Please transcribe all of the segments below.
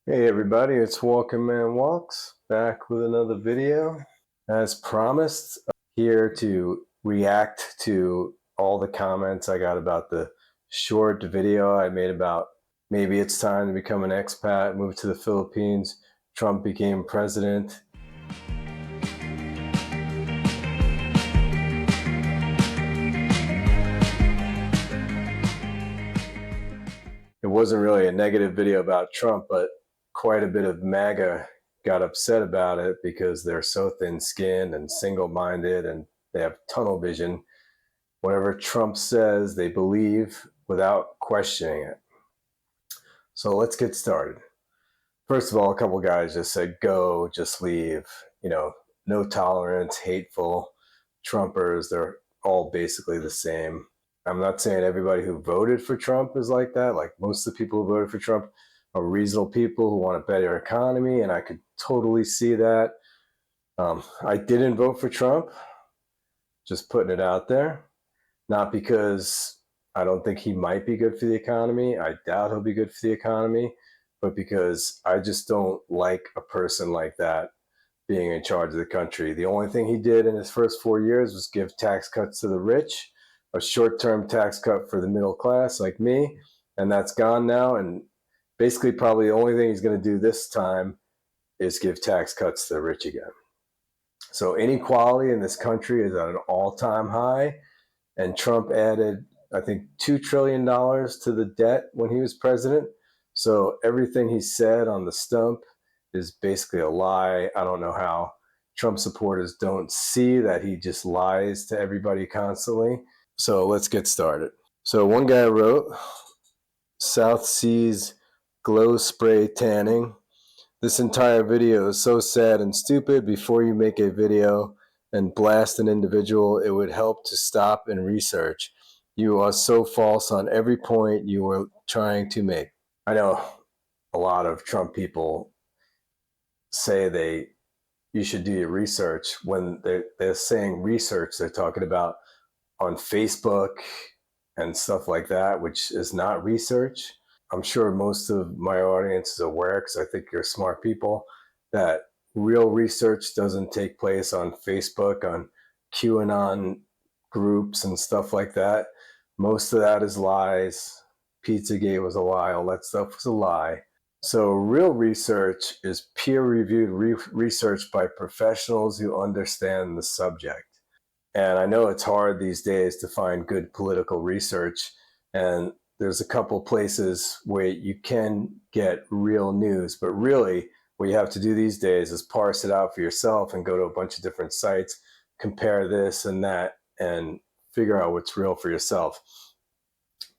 Hey everybody, it's Walking Man Walks back with another video. As promised, here to react to all the comments I got about the short video I made about maybe it's time to become an expat, move to the Philippines. Trump became president. It wasn't really a negative video about Trump, but quite a bit of MAGA got upset about it because they're so thin-skinned and single-minded and they have tunnel vision. Whatever Trump says, they believe without questioning it. So let's get started. First of all, a couple guys just said, go, just leave. No tolerance, hateful, Trumpers, they're all basically the same. I'm not saying everybody who voted for Trump is like that. Like most of the people who voted for Trump are reasonable people who want a better economy, and I could totally see that. I didn't vote for Trump, just putting it out there. Not because I don't think he might be good for the economy. I doubt he'll be good for the economy, but because I just don't like a person like that being in charge of the country. The only thing he did in his first 4 years was give tax cuts to the rich, a short-term tax cut for the middle class like me, and that's gone now. And basically probably the only thing he's going to do this time is give tax cuts to the rich again. So inequality in this country is at an all-time high. And Trump added, I think, $2 trillion to the debt when he was president. So everything he said on the stump is basically a lie. I don't know how Trump supporters don't see that he just lies to everybody constantly. So let's get started. So one guy wrote, South Seas glow spray tanning. This entire video is so sad and stupid. Before you make a video and blast an individual, it would help to stop and research. You are so false on every point you were trying to make. I know a lot of Trump people say you should do your research. When they're saying research, they're talking about on Facebook and stuff like that, which is not research. I'm sure most of my audience is aware, because I think you're smart people, that real research doesn't take place on Facebook, on QAnon groups and stuff like that. Most of that is lies. Pizzagate was a lie. All that stuff was a lie. So real research is peer-reviewed research by professionals who understand the subject. And I know it's hard these days to find good political research, and there's a couple places where you can get real news, but really what you have to do these days is parse it out for yourself and go to a bunch of different sites, compare this and that, and figure out what's real for yourself.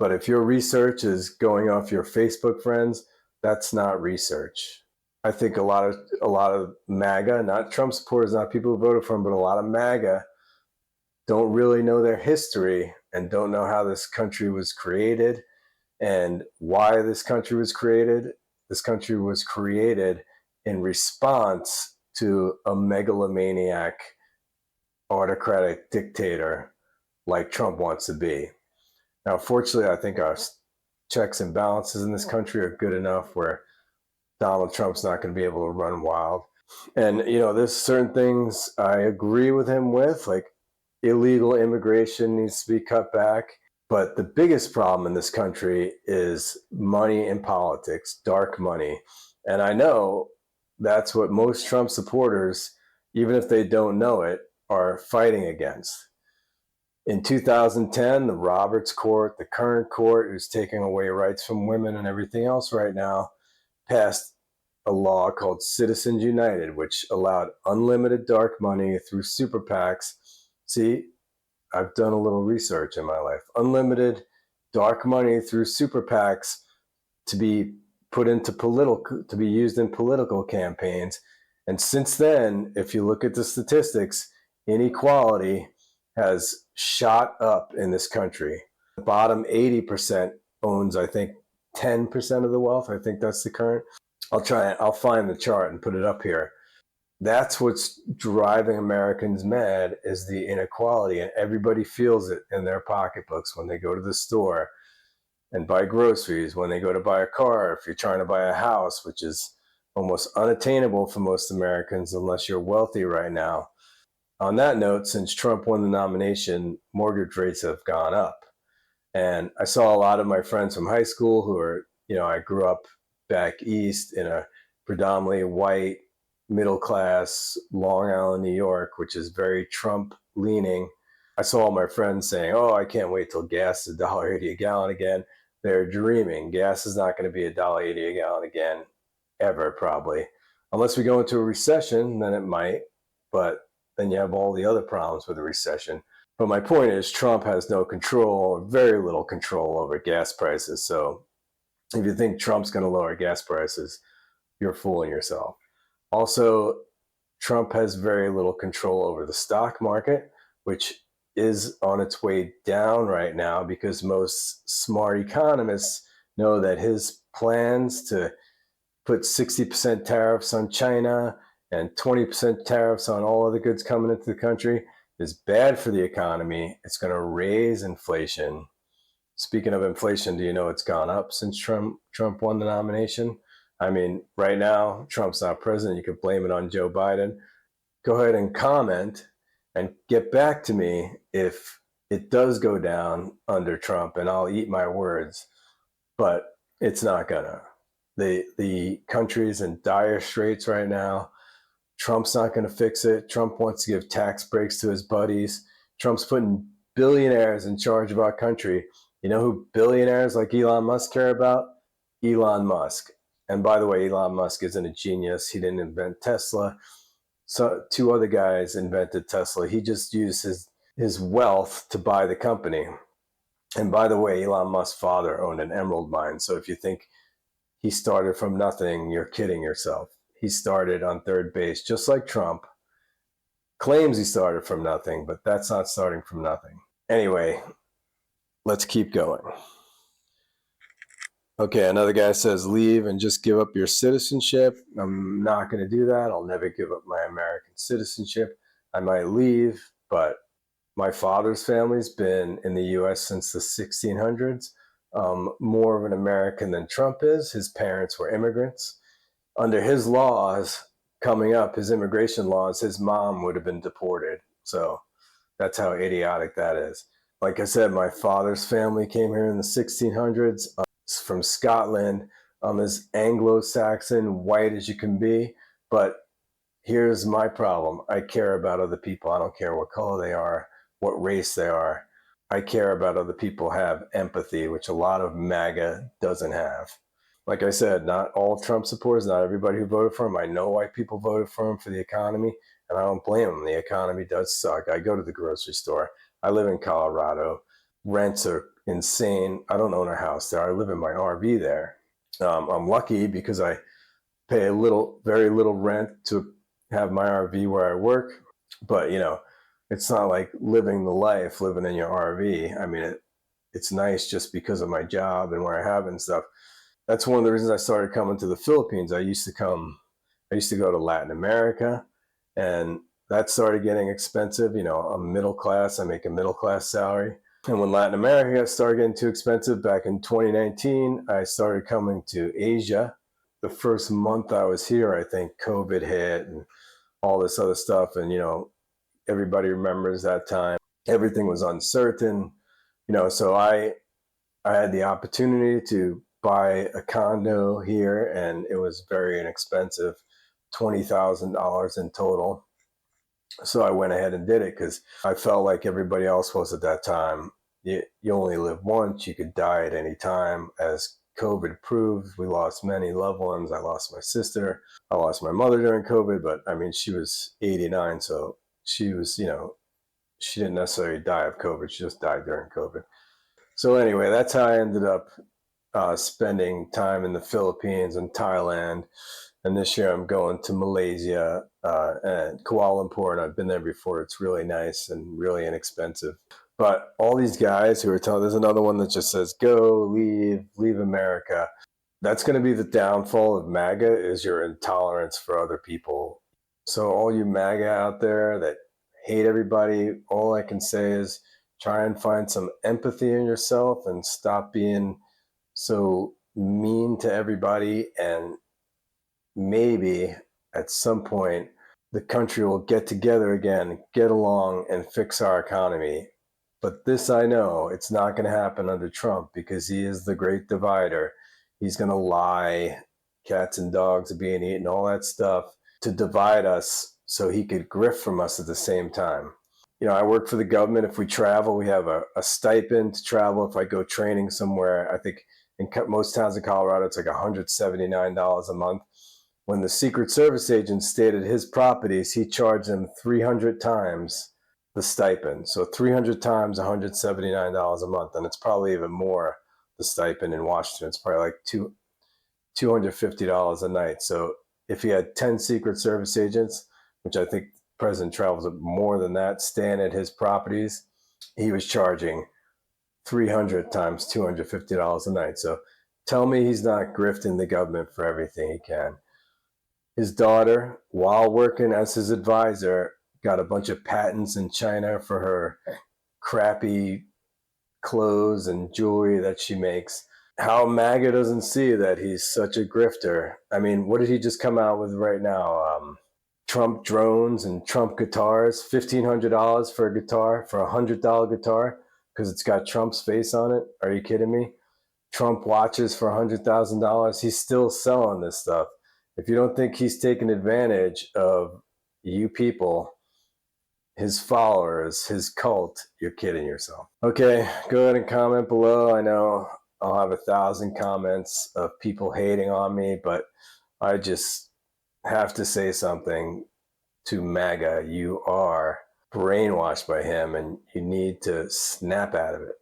But if your research is going off your Facebook friends, that's not research. I think a lot of MAGA, not Trump supporters, not people who voted for him, but a lot of MAGA don't really know their history and don't know how this country was created and why this country was created. This country was created in response to a megalomaniac, autocratic dictator like Trump wants to be. Now, fortunately, I think our checks and balances in this country are good enough where Donald Trump's not going to be able to run wild. And, there's certain things I agree with him with, like illegal immigration needs to be cut back. But the biggest problem in this country is money in politics, dark money. And I know that's what most Trump supporters, even if they don't know it, are fighting against. In 2010, the Roberts Court, the current court, who's taking away rights from women and everything else right now, passed a law called Citizens United, which allowed unlimited dark money through super PACs. See, I've done a little research in my life. Unlimited dark money through super PACs to be to be used in political campaigns. And since then, if you look at the statistics, inequality has shot up in this country. The bottom 80% owns, I think, 10% of the wealth. I think that's the current. I'll find the chart and put it up here. That's what's driving Americans mad, is the inequality, and everybody feels it in their pocketbooks when they go to the store. and buy groceries, when they go to buy a car, if you're trying to buy a house, which is almost unattainable for most Americans unless you're wealthy right now. On that note, since Trump won the nomination, mortgage rates have gone up. And I saw a lot of my friends from high school who are, I grew up back east in a predominantly white, middle class, Long Island, New York, which is very Trump leaning. I saw all my friends saying, oh, I can't wait till gas is $1.80 a gallon again. They're dreaming. Gas is not going to be $1.80 a gallon again, ever, probably. Unless we go into a recession, then it might. But then you have all the other problems with a recession. But my point is, Trump has no control, very little control over gas prices. So if you think Trump's going to lower gas prices, you're fooling yourself. Also, Trump has very little control over the stock market, which is on its way down right now because most smart economists know that his plans to put 60% tariffs on China and 20% tariffs on all other goods coming into the country is bad for the economy. It's going to raise inflation. Speaking of inflation, do you know it's gone up since Trump won the nomination? I mean, right now, Trump's not president. You could blame it on Joe Biden. Go ahead and comment and get back to me if it does go down under Trump, and I'll eat my words. But it's not gonna. The country's in dire straits right now. Trump's not going to fix it. Trump wants to give tax breaks to his buddies. Trump's putting billionaires in charge of our country. You know who billionaires like Elon Musk care about? Elon Musk. And by the way, Elon Musk isn't a genius. He didn't invent Tesla. So 2 other guys invented Tesla. He just used his wealth to buy the company. And by the way, Elon Musk's father owned an emerald mine. So if you think he started from nothing, you're kidding yourself. He started on third base, just like Trump. Claims he started from nothing, but that's not starting from nothing. Anyway, let's keep going. Okay, another guy says, leave and just give up your citizenship. I'm not going to do that. I'll never give up my American citizenship. I might leave, but my father's family's been in the U.S. since the 1600s. More of an American than Trump is. His parents were immigrants. Under his laws coming up, his immigration laws, his mom would have been deported. So that's how idiotic that is. Like I said, my father's family came here in the 1600s from Scotland. I'm as Anglo-Saxon, white as you can be. But here's my problem. I care about other people. I don't care what color they are, what race they are. I care about other people, have empathy, which a lot of MAGA doesn't have. Like I said, not all Trump supporters, not everybody who voted for him. I know why people voted for him for the economy, and I don't blame them. The economy does suck. I go to the grocery store. I live in Colorado. Rents are insane. I don't own a house there. I live in my RV there. I'm lucky because I pay very little rent to have my RV where I work. But, it's not like living the life, living in your RV. I mean, it's nice just because of my job and where I have and stuff. That's one of the reasons I started coming to the Philippines. I used to go to Latin America, and that started getting expensive. I'm middle class. I make a middle class salary. And when Latin America started getting too expensive back in 2019, I started coming to Asia. The first month I was here, I think COVID hit and all this other stuff. And, everybody remembers that time. Everything was uncertain. So I had the opportunity to buy a condo here, and it was very inexpensive, $20,000 in total. So I went ahead and did it because I felt like everybody else was at that time. You only live once. You could die at any time. As COVID proved, we lost many loved ones. I lost my sister. I lost my mother during COVID, but I mean, she was 89, so she was, she didn't necessarily die of COVID. She just died during COVID. So anyway, that's how I ended up spending time in the Philippines and Thailand. And this year I'm going to Malaysia and Kuala Lumpur, and I've been there before. It's really nice and really inexpensive. But all these guys who are telling, there's another one that just says, go, leave America. That's going to be the downfall of MAGA, is your intolerance for other people. So all you MAGA out there that hate everybody, all I can say is try and find some empathy in yourself and stop being so mean to everybody, and maybe at some point the country will get together again, get along, and fix our economy. But this I know, it's not going to happen under Trump, because he is the great divider. He's going to lie, cats and dogs are being eaten, all that stuff, to divide us so he could grift from us at the same time. You know, I work for the government. If we travel, we have a stipend to travel. If I go training somewhere, I think in most towns in Colorado, it's like $179 a month. When the Secret Service agent stayed at his properties, he charged them 300 times the stipend. So 300 times $179 a month. And it's probably even more, the stipend in Washington. It's probably like $250 a night. So if he had 10 Secret Service agents, which I think the president travels more than that, staying at his properties, he was charging 300 times $250 a night. So tell me he's not grifting the government for everything he can. His daughter, while working as his advisor, got a bunch of patents in China for her crappy clothes and jewelry that she makes. How MAGA doesn't see that he's such a grifter. I mean, what did he just come out with right now? Trump drones and Trump guitars, $1,500 for a guitar, for $100 guitar, because it's got Trump's face on it. Are you kidding me? Trump watches for $100,000. He's still selling this stuff. If you don't think he's taking advantage of you people, his followers, his cult, you're kidding yourself. Okay, go ahead and comment below. I know I'll have 1,000 comments of people hating on me, but I just have to say something to MAGA. You are brainwashed by him, and you need to snap out of it.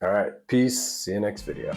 All right, peace. See you next video.